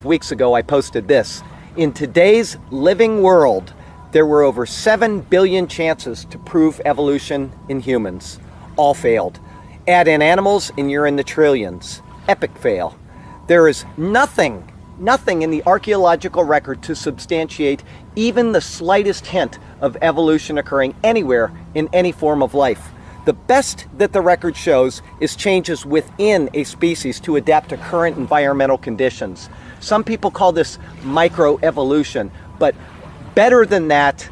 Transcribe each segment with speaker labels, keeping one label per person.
Speaker 1: Weeks ago I posted this. In today's living world, there were over 7 billion chances to prove evolution in humans. All failed. Add in animals and you're in the trillions. Epic fail. There is nothing in the archaeological record to substantiate even the slightest hint of evolution occurring anywhere in any form of life. The best that the record shows is changes within a species to adapt to current environmental conditions. Some people call this microevolution, but better than that,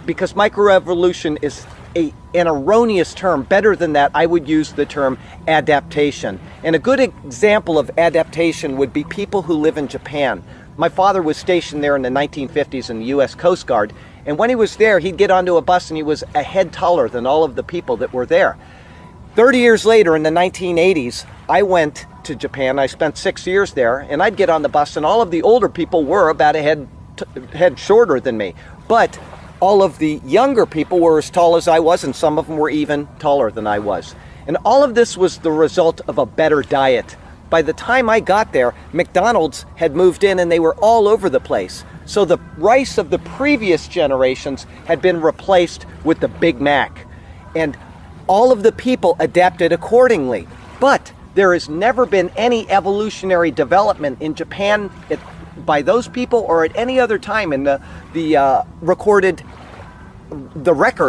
Speaker 1: because microevolution is an erroneous term, better than that, I would use the term adaptation. And a good example of adaptation would be people who live in Japan. My father was stationed there in the 1950s in the US Coast Guard, and when he was there, he'd get onto a bus and he was a head taller than all of the people that were there. 30 years later, in the 1980s, I went to Japan. I spent 6 years there, and I'd get on the bus and all of the older people were about a head shorter than me. But all of the younger people were as tall as I was, and some of them were even taller than I was. And all of this was the result of a better diet. By the time I got there, McDonald's had moved in and they were all over the place. So the rice of the previous generations had been replaced with the Big Mac. And all of the people adapted accordingly. But there has never been any evolutionary development in Japan by those people or at any other time in the record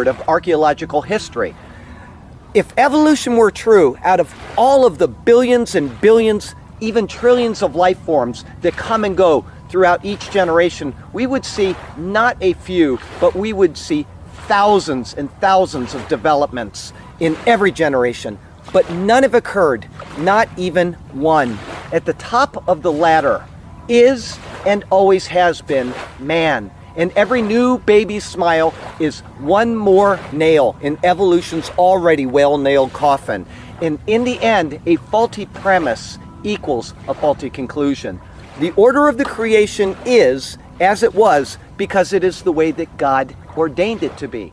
Speaker 1: of archaeological history. If evolution were true, out of all of the billions and billions, even trillions of life forms that come and go throughout each generation, we would see not a few, but we would see thousands and thousands of developments in every generation. But none have occurred, not even one. At the top of the ladder is and always has been man. And every new baby's smile is one more nail in evolution's already well-nailed coffin. And in the end, a faulty premise equals a faulty conclusion. The order of the creation is as it was because it is the way that God ordained it to be.